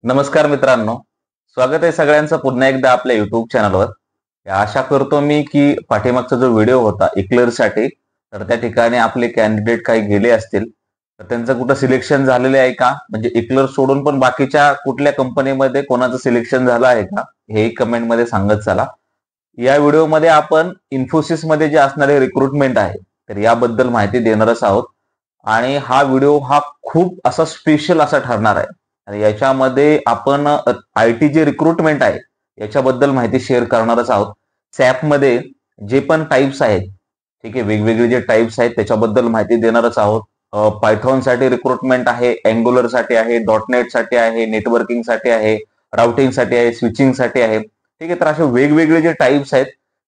नमस्कार मित्रांनो, स्वागत आहे सगळ्यांचं पुन्हा एकदा आपल्या युट्यूब चॅनलवर. आशा करतो मी की पाठीमागचा जो व्हिडिओ होता इक्लर्ससाठी, तर त्या ठिकाणी आपले कॅन्डिडेट काही गेले असतील, तर त्यांचं कुठं सिलेक्शन झालेले आहे का, म्हणजे इक्लर सोडून पण बाकीच्या कुठल्या कंपनीमध्ये कोणाचं सिलेक्शन झालं आहे का, हे कमेंटमध्ये सांगत चला. या व्हिडिओमध्ये आपण इन्फोसिसमध्ये जे असणारे रिक्रुटमेंट आहे तर याबद्दल माहिती देणारच आहोत. आणि हा व्हिडिओ खूप असा स्पेशल असा ठरणार आहे. आणि याच्यामध्ये आपण आयटी जे रिक्रुटमेंट आहे याच्याबद्दल माहिती शेअर करणारच आहोत. सॅप मध्ये जे पण टाइप्स आहेत, ठीक आहे, वेगवेगळे जे टाइप्स आहेत त्याच्याबद्दल माहिती देणारच आहोत. पायथॉन साठी रिक्रुटमेंट आहे, अँग्युलर साठी आहे, डॉटनेट साठी आहे, नेटवर्किंग साठी आहे, राउटिंग साठी आहे, स्विचिंग साठी आहे. ठीक आहे, तर असे वेगवेगळे जे टाइप्स आहेत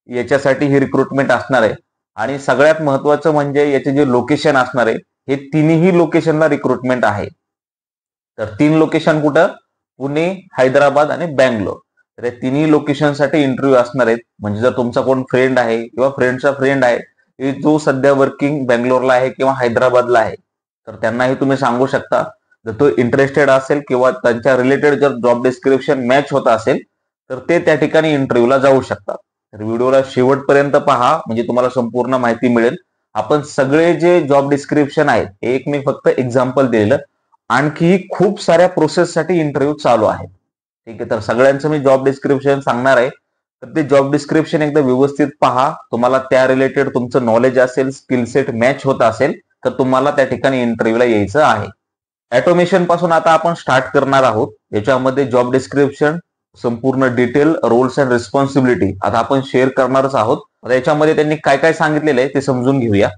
याच्यासाठी हे रिक्रुटमेंट असणार आहे. आणि सगळ्यात महत्वाचं म्हणजे याचे जे लोकेशन असणार आहे, हे तिन्ही लोकेशनला रिक्रुटमेंट आहे. तर 3 लोकेशन कुठं? पुणे, हैदराबाद आणि बँगलोर. तर या तिन्ही लोकेशनसाठी इंटरव्ह्यू असणार आहेत. म्हणजे जर तुमचा कोण फ्रेंड आहे किंवा फ्रेंडचा फ्रेंड आहे जो सध्या वर्किंग बँगलोरला आहे किंवा हैदराबादला आहे, तर त्यांनाही तुम्ही सांगू शकता. जर तो इंटरेस्टेड असेल किंवा त्यांच्या रिलेटेड जर जॉब डिस्क्रिप्शन मॅच होत असेल तर ते त्या ठिकाणी इंटरव्ह्यूला जाऊ शकतात. तर व्हिडिओला शेवटपर्यंत पहा, म्हणजे तुम्हाला संपूर्ण माहिती मिळेल. आपण सगळे जे जॉब डिस्क्रिप्शन आहेत, एक मी फक्त एक्झाम्पल दिलेलं, आणखी खूप साऱ्या प्रोसेससाठी इंटरव्ह्यू चालू आहे. ठीक आहे, तर सगळ्यांचं मी जॉब डिस्क्रिप्शन सांगणार आहे. तर ते जॉब डिस्क्रिप्शन एकदा व्यवस्थित पहा. तुम्हाला त्या रिलेटेड तुमचं नॉलेज असेल, स्किल सेट मॅच होत असेल तर तुम्हाला त्या ठिकाणी इंटरव्ह्यूला यायचं आहे. ऑटोमेशन पासून आता आपण स्टार्ट करणार आहोत. याच्यामध्ये जॉब डिस्क्रिप्शन, संपूर्ण डिटेल, रोल्स अँड रिस्पॉन्सिबिलिटी आता आपण शेअर करणारच आहोत. आता याच्यामध्ये त्यांनी काय काय सांगितलेलं आहे ते समजून घेऊया.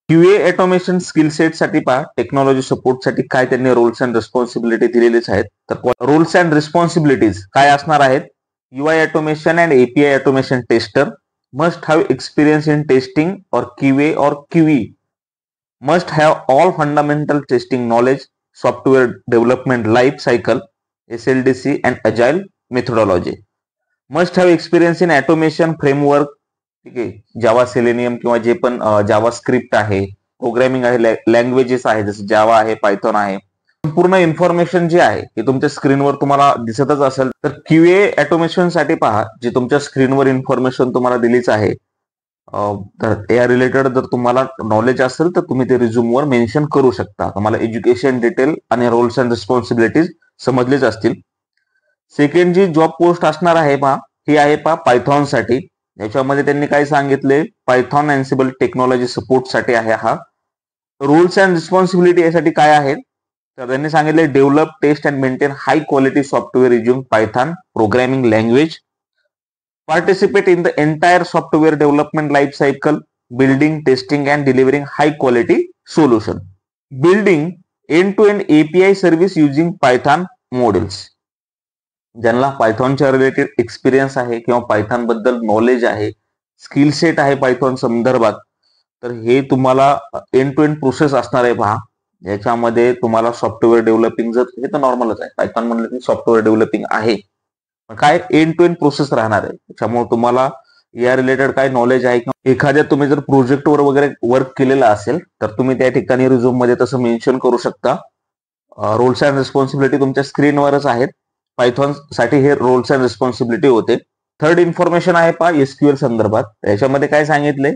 क्यूए ऑटोमेशन स्किल सेट साठी पहा, टेक्नॉलॉजी सपोर्ट साठी काय त्यांनी रोल्स अँड रिस्पॉन्सिबिलिटी दिलेलेच आहेत. तर रोल्स अँड रिस्पॉन्सिबिलिटीज काय असणार आहेत? UI automation and API automation tester must have experience in testing और क्यूए और QE must have all fundamental testing knowledge, software development life cycle, SLDC and agile methodology. Must have experience in automation framework, ठीक आहे, जावा selenium किंवा जे पण जावा script आहे, programming आहे, languages आहे जसं जावा आहे, पायथॉन आहे. संपूर्ण इन्फॉर्मेशन जी आहे ती तुमच्या स्क्रीनवर तुम्हाला दिसतच असेल. तर क्यूए ऑटोमेशन साठी पहा, जे तुमच्या स्क्रीनवर इन्फॉर्मेशन तुम्हाला दिलीच आहे. तर या रिलेटेड जर तुम्हाला नॉलेज असेल तर तुम्ही ते रिझ्यूमवर मेन्शन करू शकता. तुम्हाला एज्युकेशन डिटेल आणि रोल्स अँड रिस्पॉन्सिबिलिटीज समजलेच असतील. सेकंड जी जॉब पोस्ट असणार आहे पहा, ही आहे पहा पायथॉन साठी. याच्यामध्ये त्यांनी काय सांगितले? पायथॉन अँसिबल टेक्नॉलॉजी सपोर्ट साठी आहे हा. रूल्स अँड रिस्पॉन्सिबिलिटी यासाठी काय आहेत? तर त्यांनी सांगितले develop, test and maintain high quality software using Python programming language, participate in the entire software development life cycle, building, testing and delivering high quality solution, building end-to-end API service using Python modules. ज्यांना पायथॉनच्या related experience आहे किंवा Python बद्दल knowledge आहे, skill set आहे Python संदर्भात, तर हे तुम्हाला एंड टू एंड प्रोसेस असणार आहे पहा. याच्यामध्ये तुम्हाला सॉफ्टवेअर डेव्हलपिंग, जर हे तर नॉर्मलच आहे, पायथॉन म्हणलं की सॉफ्टवेअर डेव्हलपिंग आहे, काय एंड टू एंड प्रोसेस राहणार आहे. त्याच्यामुळे तुम्हाला या रिलेटेड काय नॉलेज आहे किंवा एखाद्या तुम्ही जर प्रोजेक्टवर वगैरे वर्क केलेला असेल तर तुम्ही त्या ठिकाणी रिझ्यूम मध्ये तसं मेन्शन करू शकता. रोल्स अँड रिस्पॉन्सिबिलिटी तुमच्या स्क्रीनवरच आहेत. पायथॉन साठी हे रोल्स अँड रिस्पॉन्सिबिलिटी होते. थर्ड इन्फॉर्मेशन आहे पहा एसक्यूएल संदर्भात. याच्यामध्ये काय सांगितले?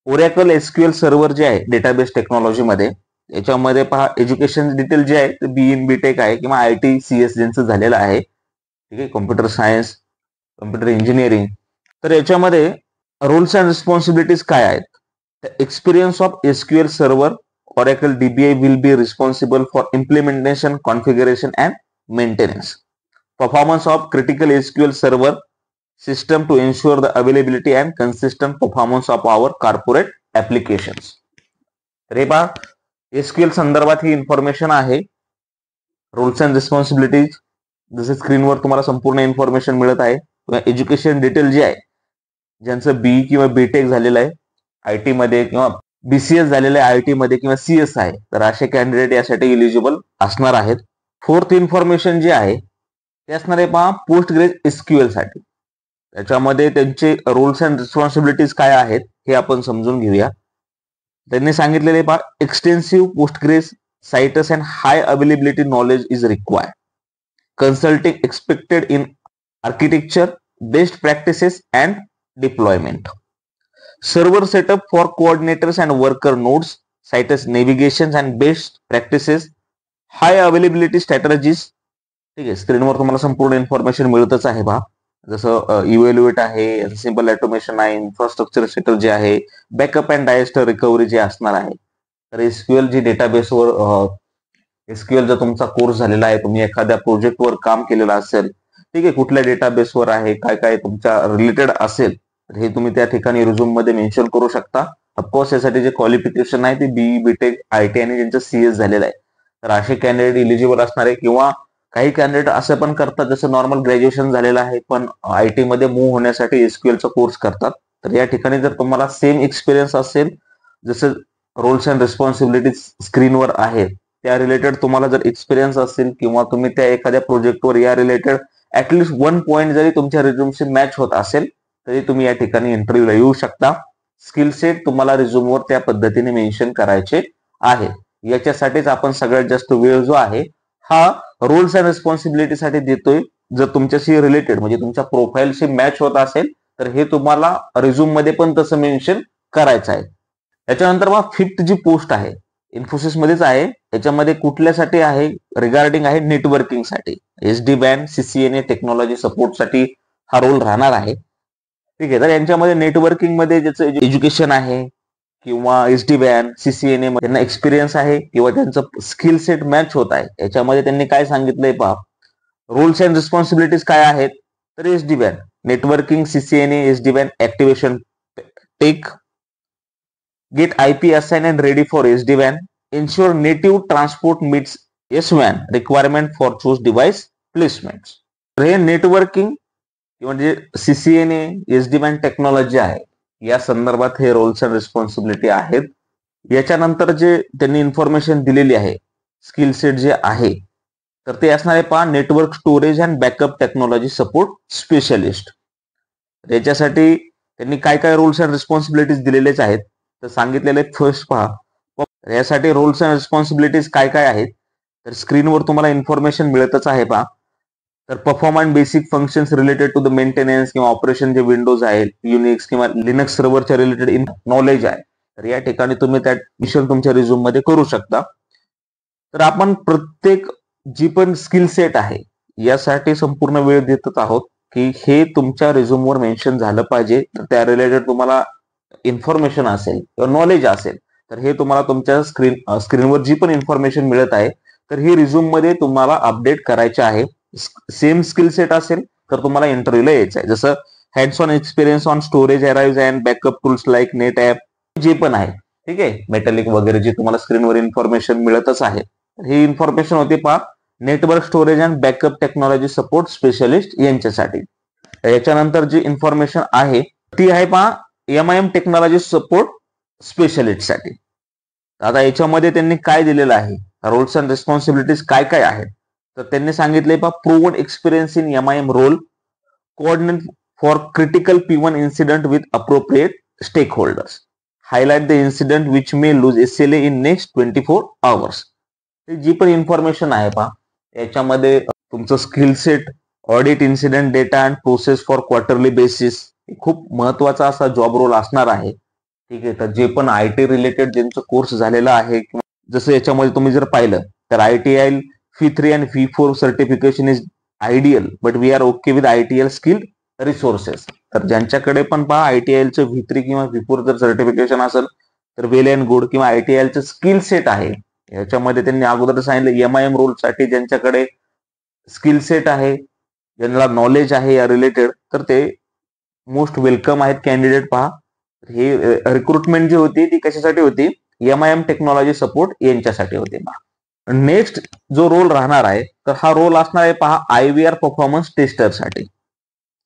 ओरॅकल एसक्यूएल सर्व्हर जे आहे डेटाबेस टेक्नॉलॉजीमध्ये, याच्यामध्ये पहा एज्युकेशन डिटेल जे आहे ते बी इन बीटेक आहे किंवा आयटी सीएस ज्यांचं झालेलं आहे, ठीक आहे, कॉम्प्युटर सायन्स, कॉम्प्युटर इंजिनिअरिंग. तर याच्यामध्ये रोल्स अँड रिस्पॉन्सिबिलिटीज काय आहेत? Experience of SQL server Oracle DBA will be responsible for implementation, configuration and maintenance. Performance of critical SQL server system to ensure the availability and consistent performance of our corporate applications. तर हे पहा SQL संदर्भात ही information आहे. Rolls and responsibilities जसे स्क्रीनवर तुम्हाला संपूर्ण information मिळत आहे. एज्युकेशन डिटेल जे आहे, ज्यांचं बी किंवा बीटेक झालेलं आहे आयटी मध्ये किंवा बीसीएस झालेलं आहे आयटी मध्ये किंवा सीएस आहे, तर असे कॅन्डिडेट यासाठी इलिजिबल असणार आहेत. फोर्थ इन्फॉर्मेशन जे आहे ते असणार आहे पहा पोस्ट ग्रेज एसक्यूएल साठी. त्याच्यामध्ये त्यांचे रोल्स अँड रिस्पॉन्सिबिलिटीज काय आहेत हे आपण समजून घेऊया. त्यांनी सांगितलेले पहा extensive postgres sites and high availability knowledge is required. consulting expected in architecture, best practices and deployment. Server setup for coordinators and worker nodes, sites navigations and best practices, high availability strategies. ठीक आहे, स्क्रीनवर तुम्हाला संपूर्ण information मिळतच आहे पहा. जसं evaluate आहे, सिंपल ऑटोमेशन आहे, इन्फ्रास्ट्रक्चर सेटल जे आहे, बॅकअप अँड डायझास्टर रिकव्हरी जे असणार आहे. तर एसक्यूएल जी डेटाबेसवर एसक्यूएल जर तुमचा कोर्स झालेला आहे, तुम्ही एखाद्या प्रोजेक्टवर काम केलेलं असेल, ठीक आहे, कुठल्या डेटाबेसवर आहे, काय काय तुमच्या रिलेटेड असेल, तर हे तुम्ही त्या ठिकाणी रिझ्यूम मध्ये मेन्शन करू शकता. ऑफकोर्स यासाठी जे क्वालिफिकेशन आहे ते बीई बीटेक आयटी आणि ज्यांचं सीएस झालेलं आहे, तर असे कॅन्डिडेट इलिजिबल असणार आहे. किंवा काही कॅन्डिडेट असं पण करतात जसं नॉर्मल ग्रॅज्युएशन झालेलं आहे पण आयटी मध्ये मूव्ह होण्यासाठी एसक्यूएलचा कोर्स करतात. तर या ठिकाणी जर तुम्हाला सेम एक्सपिरियन्स असेल, जसं रोल्स अँड रिस्पॉन्सिबिलिटीज स्क्रीनवर आहे त्या रिलेटेड तुम्हाला जर एक्सपिरियन्स असेल किंवा तुम्ही त्या एखाद्या प्रोजेक्टवर या रिलेटेड ऍटलिस्ट 1 पॉईंट जरी तुमच्या रिझ्यूमशी मॅच होत असेल तरी तुम्ही या ठिकाणी इंटरव्ह्यूला येऊ शकता. स्किल सेट तुम्हाला रिझ्यूमवर त्या पद्धतीने मेन्शन करायचे आहे. याच्यासाठीच आपण सगळ्यात जास्त वेळ जो आहे हा रोल्स अँड रिस्पॉन्सिबिलिटी साठी देतोय. जर तुमच्याशी रिलेटेड म्हणजे तुमच्या प्रोफाईलशी मॅच होत असेल तर हे तुम्हाला रिझ्यूम मध्ये पण तसं मेन्शन करायचं आहे. त्याच्यानंतर मग फिफ्थ जी पोस्ट आहे इन्फोसिस मध्येच आहे, याच्यामध्ये कुठल्यासाठी आहे, रिगार्डिंग आहे नेटवर्किंग साठी. SD ban CCNA technology support साठी हा रोल राहणार आहे. ठीक आहे, तर यांच्यामध्ये नेटवर्किंग मध्ये ज्याचं एज्युकेशन आहे किंवा एसडी बॅन सीसीएनए त्यांना एक्सपिरियन्स आहे किंवा त्यांचं स्किल सेट मॅच होत आहे, याच्यामध्ये त्यांनी काय सांगितलंय पहा. रोल्स अँड रिस्पॉन्सिबिलिटीज काय आहेत, तर SD WAN networking CCNA SD WAN activation tech, get IP assigned and ready for SD-WAN, ensure native transport meets S-WAN requirement for choose device placements. तर हे नेटवर्किंग म्हणजे सीसीएनए SD-WAN टेक्नॉलॉजी आहे या संदर्भात हे रोल्स अँड रिस्पॉन्सिबिलिटी आहेत. याच्यानंतर जे त्यांनी इन्फॉर्मेशन दिलेली आहे स्किल सेट जे आहे तर ते असणार आहे पहा network storage and backup technology support specialist. याच्यासाठी त्यांनी काय काय रोल्स अँड रिस्पॉन्सिबिलिटीज दिलेलेच आहेत तर सांगितलेले फर्स्ट पहा. यासाठी रोल्स अँड रिस्पॉन्सिबिलिटीज काय काय आहेत तर स्क्रीनवर तुम्हाला इन्फॉर्मेशन मिळतच आहे पहा. तर performance basic functions related to the maintenance किंवा ऑपरेशन जे विंडोज आहेत युनिक्स किंवा लिनक्स सर्व्हरच्या रिलेटेड नॉलेज आहे, तर या ठिकाणी तुम्ही त्या मिशन तुमच्या रिझ्यूम मध्ये करू शकता. तर आपण प्रत्येक जी पण स्किल सेट आहे यासाठी संपूर्ण वेळ देतच आहोत की हे तुमच्या रिझ्यूमवर मेन्शन झालं पाहिजे. तर त्या रिलेटेड तुम्हाला इन्फॉर्मेशन असेल किंवा नॉलेज असेल तर हे तुम्हाला तुमच्या स्क्रीनवर जी पण इन्फॉर्मेशन मिळत आहे तर ही रिझ्यूम मध्ये तुम्हाला अपडेट करायचे आहे. सेम स्किल सेट असेल तर तुम्हाला इंटरव्ह्यूला यायचं आहे. जसं hands on experience on storage arrive and backup tools like net app जे पण आहे, ठीक आहे, मेटॅलिक वगैरे जे तुम्हाला स्क्रीनवर इन्फॉर्मेशन मिळतच आहे. ही इन्फॉर्मेशन होती पहा network storage and backup technology support specialist यांच्यासाठी. याच्यानंतर जी इन्फॉर्मेशन आहे ती आहे पहा MIM टेक्नॉलॉजी सपोर्ट स्पेशलिस्ट साठी. आता याच्यामध्ये त्यांनी काय दिलेलं आहे रोल्स अँड रिस्पॉन्सिबिलिटीज काय काय आहेत तर त्यांनी सांगितले पहा proven experience in MIM role, coordinate for critical P1 incident with appropriate stakeholders, highlight the incident which may lose SLA in next 24 hours. जी पण इन्फॉर्मेशन आहे पहा याच्यामध्ये तुमचं skill set, audit incident data and process for quarterly basis, खूप महत्वाचा असा job role असणार आहे. ठीक आहे, तर जे पण आयटी रिलेटेड ज्यांचं कोर्स झालेला आहे किंवा जसं याच्यामध्ये तुम्ही जर पाहिलं तर ITIL V3 आणि V4 certification is ideal but we are okay with ITIL skill resources. तर ज्यांच्याकडे पण पहा ITILचं V3 किंवा V4 जर सर्टिफिकेशन असेल तर वेल अँड गुड, किंवा ITILचं स्किल सेट आहे याच्यामध्ये त्यांनी अगोदर सांगितलं MIM रोल साठी ज्यांच्याकडे स्किल सेट आहे, ज्यांना नॉलेज आहे या रिलेटेड तर ते मोस्ट वेलकम आहेत कॅन्डिडेट. पहा ही रिक्रुटमेंट जी होती ती कशासाठी होती, MIM टेक्नॉलॉजी सपोर्ट यांच्यासाठी होते. नेक्स्ट जो रोल राहणार आहे तर हा रोल असणार आहे पहा IVR परफॉर्मन्स टेस्टर साठी.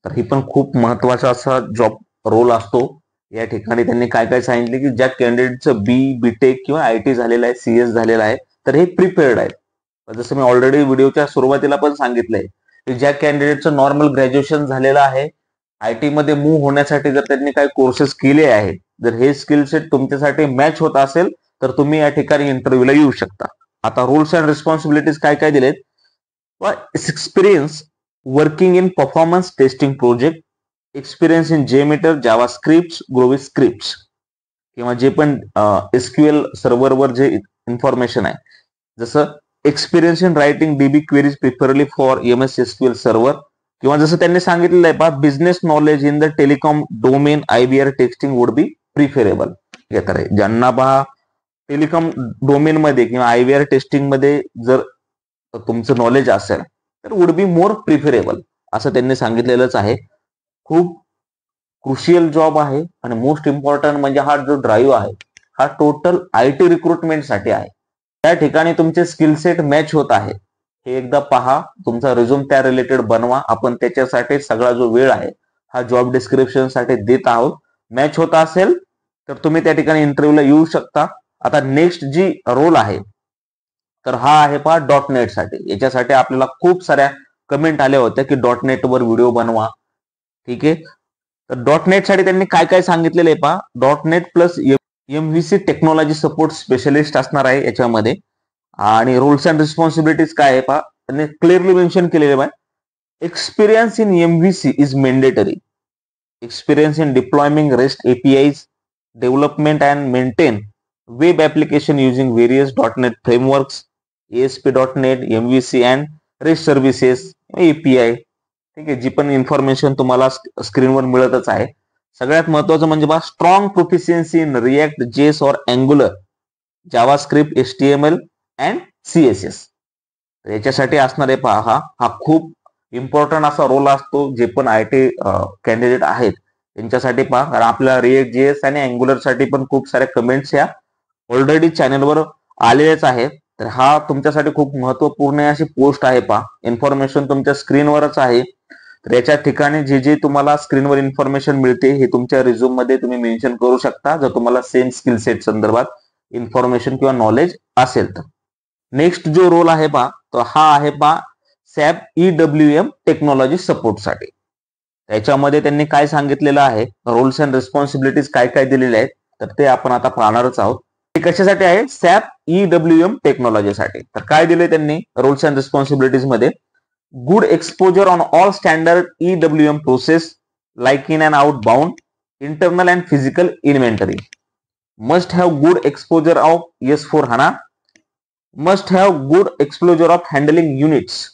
तर ही पण खूप महत्वाचा असा जॉब रोल असतो. या ठिकाणी त्यांनी काय काय सांगितले की ज्या कॅन्डिडेटचं बीटेक किंवा IT झालेलं आहे, CS झालेलं आहे तर हे प्रिपेअर्ड आहेत. जसं मी ऑलरेडी व्हिडिओच्या सुरुवातीला पण सांगितलंय की ज्या कॅन्डिडेटचं नॉर्मल ग्रॅज्युएशन झालेलं आहे, IT मध्ये मूव्ह होण्यासाठी जर त्यांनी काही कोर्सेस केले आहेत, जर हे स्किल सेट तुमच्यासाठी मॅच होत असेल तर तुम्ही या ठिकाणी इंटरव्ह्यूला येऊ शकता. आता रूल्स अँड रिस्पॉन्सिबिलिटीज काय काय दिलेत experience working in performance testing project, experience in JMeter, Java script, Groovy script, किंवा जे पण SQL सर्व्हरवर जे इन्फॉर्मेशन आहे, जसं experience in writing DB queries preferably for MS SQL server, किंवा जसं त्यांनी सांगितलेलं आहे पहा, business knowledge in the telecom domain IBR texting would be preferable. तर ज्यांना पहा टेलिकॉम डोमेन मध्ये किंवा IBR टेस्टिंग मध्ये जर तुमचं नॉलेज असेल तर वुड बी मोर प्रिफरेबल असं त्यांनी सांगितलेलंच आहे. खूप क्रुशियल जॉब आहे आणि मोस्ट इम्पॉर्टंट म्हणजे हा जो ड्राईव्ह आहे हा टोटल IT रिक्रुटमेंट साठी आहे. त्या ठिकाणी तुमचे स्किल सेट मॅच होत आहे हे एकदा पहा, तुमचा रिझ्यूम त्या रिलेटेड बनवा. आपण त्याच्यासाठी सगळा जो वेळ आहे हा जॉब डिस्क्रिप्शन साठी देत आहोत. मॅच होत असेल तर तुम्ही त्या ठिकाणी इंटरव्ह्यूला येऊ शकता. आता नेक्स्ट जी रोल आहे तर हा आहे पहा .NET साठी. याच्यासाठी आपल्याला खूप साऱ्या कमेंट आल्या होत्या की .NET वर व्हिडिओ बनवा. ठीक आहे, तर .NET साठी त्यांनी काय काय सांगितलेलं आहे पहा. .NET plus MVC technology support specialist असणार आहे याच्यामध्ये. आणि रोल्स अँड रिस्पॉन्सिबिलिटीज काय आहे पहा, त्यांनी क्लिअरली मेन्शन केलेले आहे. Experience in MVC is mandatory. Experience in deploying REST APIs, development and maintain web application using various .NET frameworks, ASP.NET, MVC and REST services, API. ठीक आहे, जी पण इन्फॉर्मेशन तुम्हाला स्क्रीनवर मिळतच आहे. सगळ्यात महत्वाचं म्हणजे बा strong proficiency in React, JS और angular, JavaScript, HTML and CSS. याच्यासाठी असणारे पहा हा खूप इम्पॉर्टंट असा रोल असतो. जे पण IT कॅन्डिडेट आहेत त्यांच्यासाठी पहा, कारण आपल्या रिएक्ट, JS आणि अँग्युलर साठी पण खूप साऱ्या कमेंट्स या ऑलरेडी चॅनलवर आलेलेच आहेत. तर हा तुमच्यासाठी खूप महत्वपूर्ण अशी पोस्ट आहे पहा. इन्फॉर्मेशन तुमच्या स्क्रीनवरच आहे. तर याच्या ठिकाणी जे जे तुम्हाला स्क्रीनवर इन्फॉर्मेशन मिळते हे तुमच्या रिझ्यूम मध्ये तुम्ही मेन्शन करू शकता जर तुम्हाला सेम स्किल सेट संदर्भात इन्फॉर्मेशन किंवा नॉलेज असेल तर. नेक्स्ट जो रोल आहे पहा तो हा आहे पहा SAP EWM टेक्नॉलॉजी सपोर्ट साठी. त्याच्यामध्ये त्यांनी काय सांगितलेलं आहे, रोल्स अँड रिस्पॉन्सिबिलिटीज काय काय दिलेले आहेत तर ते आपण आता पाहणारच आहोत. ते कशासाठी आहे, SAP EWM टेक्नॉलॉजी साठी. तर काय दिले त्यांनी रोल्स अँड रिस्पॉन्सिबिलिटीज मध्ये, good exposure on all standard EWM process like in and out bound, internal and physical inventory, must have good exposure of S/4HANA, must have good exposure of handling units.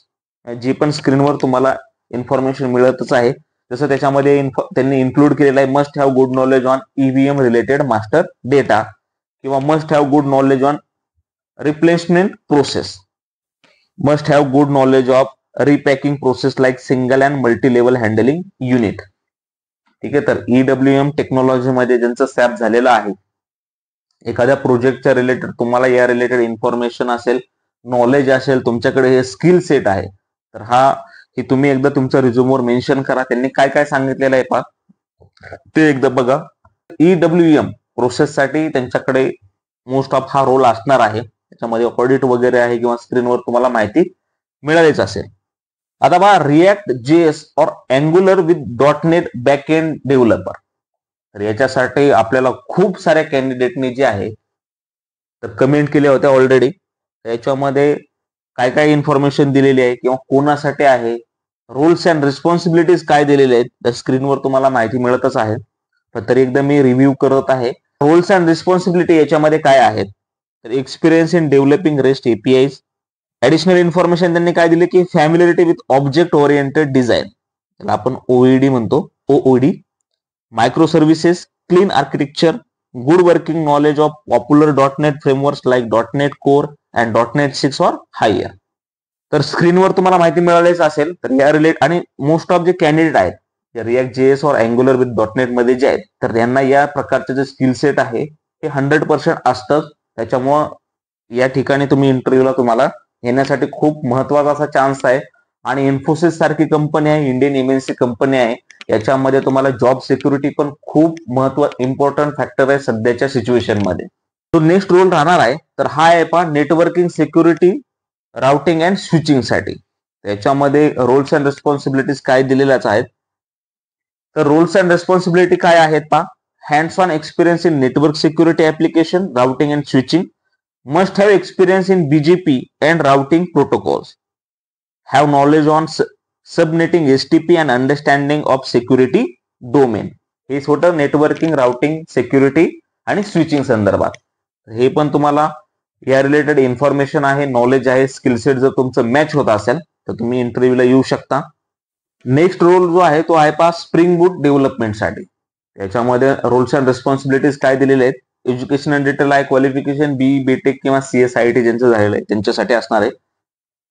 जी पण स्क्रीनवर तुम्हाला information मिळतच आहे. जसं त्याच्यामध्ये त्यांनी इन्क्लूड केलेलं आहे, must have good knowledge on EVM related master data, किंवा must have good knowledge on replacement process, must have good knowledge of repacking process like single and multi level handling unit. ठीक आहे, तर EWM technology मध्ये ज्यांचं SAP झालेलं आहे, एखाद्या प्रोजेक्टच्या रिलेटेड तुम्हाला या रिलेटेड इन्फॉर्मेशन असेल, नॉलेज असेल, तुमच्याकडे हे स्किल सेट आहे, तर हे तुम्ही एकदा तुमच्या रिझ्यूमवर मेन्शन करा. त्यांनी काय काय सांगितलेलं आहे पहा ते एकदा बघा. EWM प्रोसेस साठी त्यांच्याकडे मोस्ट ऑफ हा रोल असणार आहे. त्याच्यामध्ये ऑडिट वगैरे आहे किंवा स्क्रीनवर तुम्हाला माहिती मिळालीच असेल. आता बघा, रिएक्ट, JS और angular with .NET backend developer. तर याच्यासाठी आपल्याला खूप साऱ्या कॅन्डिडेटनी जे आहे तर कमेंट केल्या होत्या ऑलरेडी. त्याच्यामध्ये काय काय इन्फॉर्मेशन दिलेली आहे किंवा कोणासाठी आहे, रोल्स अँड रिस्पॉन्सिबिलिटीज काय दिलेले आहेत त्या स्क्रीनवर तुम्हाला माहिती मिळतच आहे. पण तरी एकदा मी रिव्ह्यू करत आहे. रोल्स अँड रिस्पॉन्सिबिलिटी याच्यामध्ये काय आहेत, तर experience in developing REST APIs. Additional information त्यांनी काय दिले की फॅमिलिरिटी विथ ऑब्जेक्ट ओरिएंटेड डिझाईन, त्याला आपण OOD म्हणतो, OOD, micro services, clean architecture, good working knowledge of popular .NET frameworks like .NET core and .NET 6 और हायर. तर स्क्रीनवर तुम्हाला माहिती मिळालीच असेल. तर या रिलेट आणि मोस्ट ऑफ जे कॅन्डिडेट आहेत रिएक्ट, JS और अँग्युलर विथ .NET मध्ये जे आहेत तर यांना या प्रकारचे जे स्किल सेट आहे हे 100% असतं. त्याच्यामुळं या ठिकाणी तुम्ही इंटरव्ह्यूला तुम्हाला येण्यासाठी खूप महत्वाचा असा चान्स आहे. आणि इन्फोसिस सारखी कंपनी आहे, इंडियन MNC कंपनी आहे, याच्यामध्ये तुम्हाला जॉब सिक्युरिटी पण खूप इम्पॉर्टंट फॅक्टर आहे सध्याच्या सिच्युएशन मध्ये. तो नेक्स्ट रोल राहणार आहे तर हा आहे पहा networking security routing and switching साठी. त्याच्यामध्ये रोल्स अँड रिस्पॉन्सिबिलिटीज काय दिलेल्याच आहेत. तर रोल्स अँड रिस्पॉन्सिबिलिटी काय आहेत पहा, hands on experience in network security application routing and switching, must have experience in BGP and routing protocols, have knowledge on subnetting STP and understanding of security domain. हे होतं networking, routing, security आणि switching संदर्भात. हे पण तुम्हाला या related information आहे, knowledge आहे, स्किलसेट जर तुमचं मॅच होत असेल तर तुम्ही इंटरव्ह्यूला येऊ शकता. नेक्स्ट रोल जो आहे तो आहे पहा स्प्रिंग बूट डेव्हलपमेंटसाठी. त्याच्यामध्ये रोल्स अँड रिस्पॉन्सिबिलिटीज काय दिलेले आहेत, एज्युकेशन अँड डिटेल आहे, क्वालिफिकेशन बी बीटेक किंवा CSIT ज्यांचं झालेलं आहे त्यांच्यासाठी असणार आहे.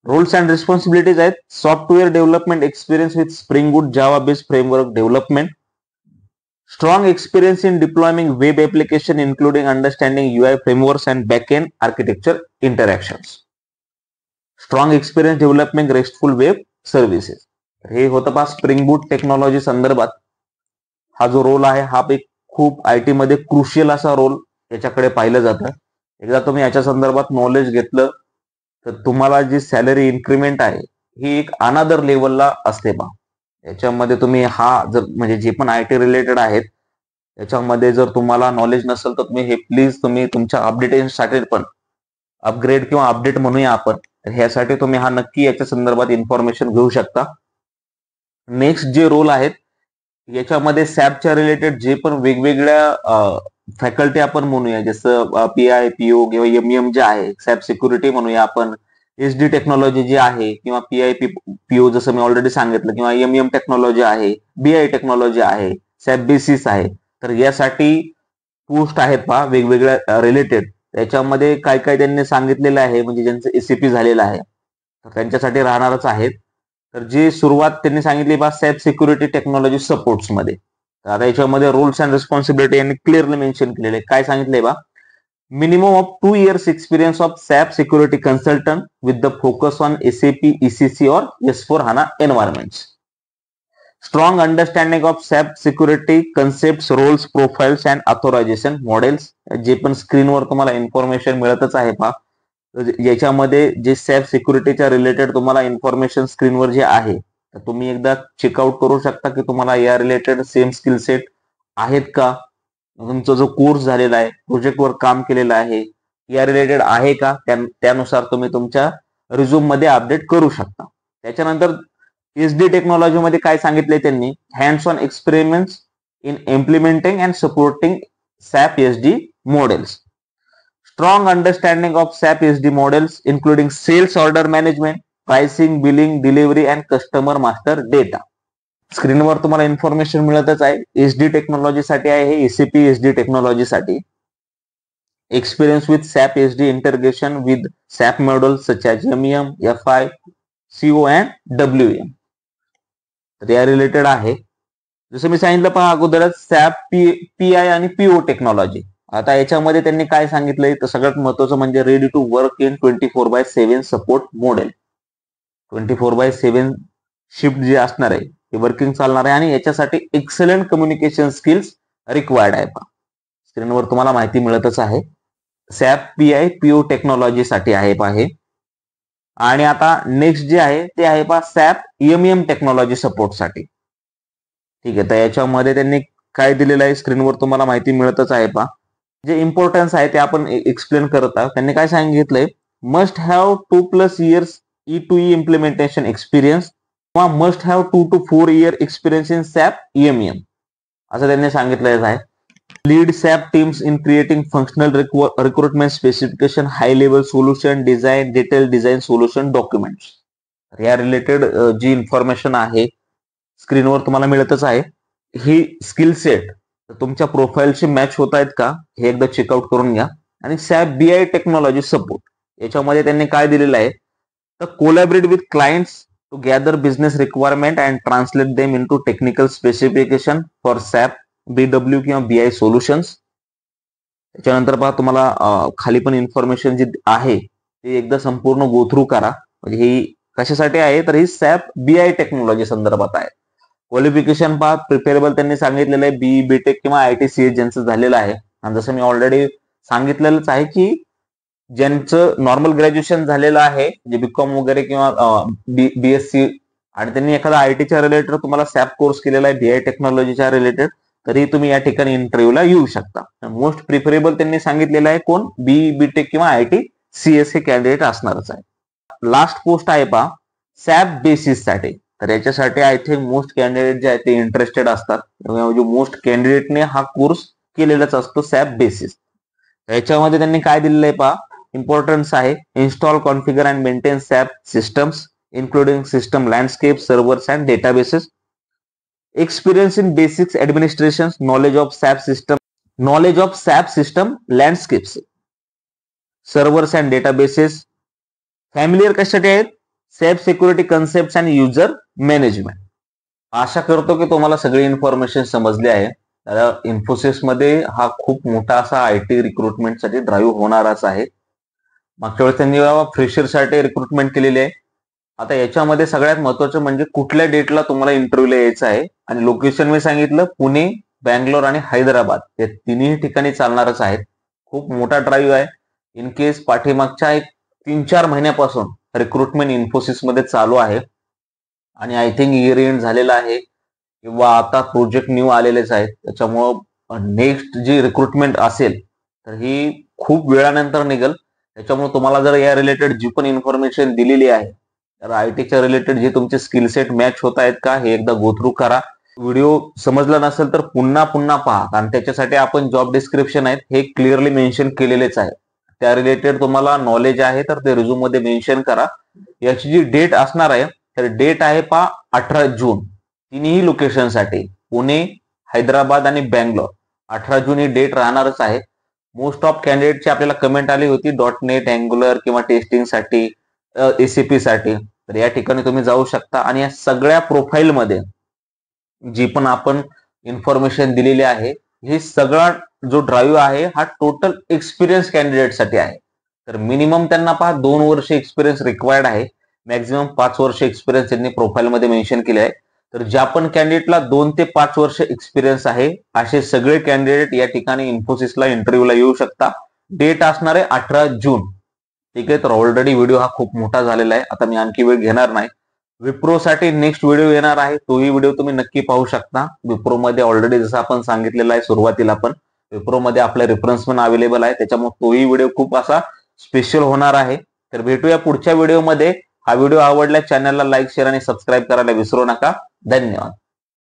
रोल्स अँड रिस्पॉन्सिबिलिटीज आहेत software development experience with spring boot Java based framework development, strong experience in deploying web application including understanding UI frameworks and backend architecture interactions, strong experience developing RESTful web services. हे होतं पहा spring बूट technology संदर्भात. हा जो role आहे हा एक खूप IT मध्ये क्रुशियल असा रोल याच्याकडे पाहिलं जातं. एकदा तुम्ही याच्या संदर्भात नॉलेज घेतलं तर तुम्हाला जी सॅलरी इन्क्रीमेंट आहे ही एक अनादर लेवलला असते पहा. याच्यामध्ये तुम्ही हा जर म्हणजे जे पण IT रिलेटेड आहेत याच्यामध्ये जर तुम्हाला नॉलेज नसेल तर तुम्ही हे प्लीज तुम्ही तुमच्या अपडेटेशनसाठी पण अपग्रेड किंवा अपडेट म्हणूया आपण, ह्यासाठी तुम्ही हा नक्की याच्या संदर्भात इन्फॉर्मेशन घेऊ शकता. नेक्स्ट जे रोल आहेत याच्यामध्ये सॅपच्या रिलेटेड जे पण वेगवेगळ्या फॅकल्टी आपण म्हणूया, जसं PI PO किंवा MEM जे आहे, सॅप सिक्युरिटी म्हणूया आपण, SD टेक्नॉलॉजी जी आहे किंवा PI PO जसं मी ऑलरेडी सांगितलं, किंवा MEM टेक्नॉलॉजी आहे, BI टेक्नॉलॉजी आहे, सॅप बेसिस आहे. तर यासाठी पोस्ट आहेत पहा वेगवेगळ्या रिलेटेड. त्याच्यामध्ये काय काय त्यांनी सांगितलेलं आहे, म्हणजे ज्यांचं ACP झालेलं आहे तर त्यांच्यासाठी राहणारच आहेत. तर जी सुरुवात त्यांनी सांगितली पहा सॅप सिक्युरिटी टेक्नॉलॉजी सपोर्ट्स मध्ये. तर आता याच्यामध्ये रोल्स अँड रिस्पॉन्सिबिलिटी यांनी क्लिअरली मेन्शन केलेले. काय सांगितलंय बा, minimum of 2 years experience of SAP security consultant with the focus on SAP ECC और S/4HANA एन्व्हायरमेंट्स, strong understanding of SAP security concepts, roles, profiles and authorization models. जे पण स्क्रीनवर तुम्हाला इन्फॉर्मेशन मिळतच आहे पहा. याच्यामध्ये जे सॅप सिक्युरिटीच्या रिलेटेड तुम्हाला इन्फॉर्मेशन स्क्रीनवर जे आहे तर तुम्ही एकदा चेकआउट करू शकता की तुम्हाला या रिलेटेड सेम स्किल सेट आहेत का, तुमचा जो कोर्स झालेला आहे, प्रोजेक्टवर काम केलेलं आहे या रिलेटेड आहे का, त्यानुसार तुम्ही तुमच्या रिझ्यूम मध्ये अपडेट करू शकता. त्याच्यानंतर SD टेक्नॉलॉजी मध्ये काय सांगितलंय त्यांनी, hands on experiments in implementing and supporting SAP SD models, strong understanding of SAP SD models including sales order management, pricing, billing, delivery and customer master data. स्क्रीनवर तुम्हाला इन्फॉर्मेशन मिळतच आहे. SD टेक्नॉलॉजीसाठी आहे हे, SAP SD टेक्नॉलॉजीसाठी. Experience with SAP SD integration with SAP models such as MEM, FI, CO and WM. तर या related आहे. जसं मी सांगितलं पहा अगोदरच सॅप PI आणि PO टेक्नॉलॉजी. आता याच्यामध्ये त्यांनी काय सांगितलंय तर सगळ्यात महत्वाचं म्हणजे ready to work in 24/7 support model. 24/7 shift जे असणार आहे ते वर्किंग चालणार आहे आणि याच्यासाठी एक्सलंट कम्युनिकेशन स्किल्स रिक्वायर्ड आहे पहा. स्क्रीनवर तुम्हाला माहिती मिळतच आहे. सॅप PI PO टेक्नॉलॉजीसाठी आहे पहा हे. आणि आता नेक्स्ट जे आहे ते आहे पहा सॅप MEM टेक्नॉलॉजी सपोर्टसाठी. ठीक आहे, तर याच्यामध्ये त्यांनी काय दिलेलं आहे स्क्रीनवर तुम्हाला माहिती मिळतच आहे पहा. जे इम्पॉर्टन्स आहे ते आपण एक्सप्लेन करत आहोत. त्यांनी काय सांगितलंय, must have 2+ years E2E implementation experience किंवा must have 2 to 4 year experience in SAP MEM असं त्यांनी सांगितलेलं आहे. Lead SAP teams in creating functional recruitment specification, high level solution design, detail design solution documents. या रिलेटेड जी information आहे स्क्रीनवर तुम्हाला मिळतच आहे. ही स्किल सेट तुमच्या प्रोफाईलशी मॅच होत आहेत का हे एकदा चेकआउट करून घ्या. आणि सॅप BI टेक्नॉलॉजी सपोर्ट याच्यामध्ये त्यांनी काय दिलेलं आहे तर collaborate with clients to gather business requirement and translate them into technical specification for SAP BW किंवा BI सोल्युशन्स. त्याच्यानंतर पहा तुम्हाला खाली पण इन्फॉर्मेशन जी आहे ती एकदा संपूर्ण गो थ्रू करा. म्हणजे ही कशासाठी आहे तर ही सॅप BI टेक्नॉलॉजी संदर्भात आहे. क्वालिफिकेशन पहा प्रिपेरेबल त्यांनी सांगितलेलं आहे BE BTech किंवा ITCS ज्यांचं झालेलं आहे. आणि जसं मी ऑलरेडी सांगितलेलंच आहे की ज्यांचं नॉर्मल ग्रॅज्युएशन झालेलं आहे जे BCom वगैरे किंवा BSc आणि त्यांनी एखादा ITच्या रिलेटेड तुम्हाला सॅप कोर्स केलेला आहे BI टेक्नॉलॉजीच्या रिलेटेड तरी तुम्ही या ठिकाणी इंटरव्ह्यूला येऊ शकता. मोस्ट प्रिफरेबल त्यांनी सांगितलेलं आहे कोण BE BTech किंवा ITCS हे कॅन्डिडेट असणारच आहे. लास्ट पोस्ट आहे पहा सॅप बेसिस साठी. तर याच्यासाठी आय थिंक मोस्ट कॅन्डिडेट जे आहेत ते इंटरेस्टेड असतात. मोस्ट कॅन्डिडेटने हा कोर्स केलेलाच असतो सॅप बेसिस. याच्यामध्ये त्यांनी काय दिलेलं आहे पहा, इम्पॉर्टन्स आहे install, configure and maintain SAP systems including system landscape, servers and databases, experience in basics administration, knowledge of SAP system landscapes, servers and databases, familiar कशासाठी आहेत, SAP security concept and user management. आशा करतो की तुम्हाला सगळी information समजली आहे. इन्फोसिस मध्ये हा खूप मोठा असा आयटी रिक्रुटमेंटसाठी ड्राईव्ह होणाराच आहे. मागच्या वेळेस त्यांनी फ्रेशरसाठी रिक्रुटमेंट केलेली आहे. आता याच्यामध्ये सगळ्यात महत्वाचं म्हणजे कुठल्या डेटला तुम्हाला इंटरव्ह्यूला यायचं आहे, आणि लोकेशन मी सांगितलं पुणे, बँगलोर आणि हैदराबाद हे तिन्ही ठिकाणी चालणारच आहेत. खूप मोठा ड्राईव्ह आहे. इन केस पाठीमागच्या एक 3-4 महिन्यापासून रिक्रुटमेंट इन्फोसिसमध्ये चालू आहे, आणि आय थिंक इयर एंड झालेला आहे किंवा आता प्रोजेक्ट न्यू आलेलेच आहेत. त्याच्यामुळं नेक्स्ट जी रिक्रुटमेंट असेल तर ही खूप वेळानंतर निघेल. त्याच्यामुळे तुम्हाला जर या रिलेटेड जी पण इन्फॉर्मेशन दिलेली आहे, तर आयटीच्या रिलेटेड जे तुमचे स्किल सेट मॅच होत आहेत का हे एकदा गो थ्रू करा. व्हिडिओ समजला नसेल तर पुन्हा पहा, कारण त्याच्यासाठी आपण जॉब डिस्क्रिप्शन आहेत हे क्लिअरली मेन्शन केलेलेच आहे. त्या रिलेटेड तुम्हाला नॉलेज आहे तर ते रिझ्यूम मध्ये मेन्शन करा. याची जी डेट असणार आहे तर डेट आहे 18 जून. तिन्ही लोकेशनसाठी पुणे, हैदराबाद आणि बँगलोर 18 जून ही डेट राहणारच आहे. मोस्ट ऑफ कॅन्डिडेटची आपल्याला कमेंट आली होती .NET, अँग्युलर किंवा टेस्टिंग साठी, एसीपी साठी. तर या ठिकाणी तुम्ही जाऊ शकता, आणि या सगळ्या प्रोफाईलमध्ये जी पण आपण इन्फॉर्मेशन दिलेली आहे, हे सगळा जो ड्राईव्ह आहे हा टोटल एक्सपिरियन्स कॅन्डिडेटसाठी आहे. तर मिनिमम त्यांना 2 वर्ष एक्सपिरियन्स रिक्वायर्ड आहे, मॅक्झिमम 5 वर्ष एक्सपिरियन्स त्यांनी प्रोफाईलमध्ये मेन्शन केले आहे. तर ज्या पण कॅन्डिडेटला 2 ते 5 वर्ष एक्सपिरियन्स आहे असे सगळे कॅन्डिडेट या ठिकाणी इन्फोसिसला इंटरव्ह्यूला येऊ शकता. डेट असणार आहे 18 जून. ठीक आहे. तर ऑलरेडी व्हिडिओ हा खूप मोठा झालेला आहे, आता मी आणखी वेळ घेणार नाही. विप्रोसाठी नेक्स्ट व्हिडिओ येणार आहे, तोही व्हिडिओ तुम्ही नक्की पाहू शकता. विप्रोमध्ये ऑलरेडी जसं आपण सांगितलेलं आहे सुरुवातीला, पण विप्रोमध्ये आपला रेफरन्स पण अवेलेबल आहे, त्याच्यामुळे तोही व्हिडिओ खूप असा स्पेशल होणार आहे. तर भेटूया पुढच्या व्हिडिओमध्ये. हा व्हिडिओ आवडल्यास चॅनलला लाईक, शेअर आणि सबस्क्राईब करायला विसरू नका. धन्यवाद.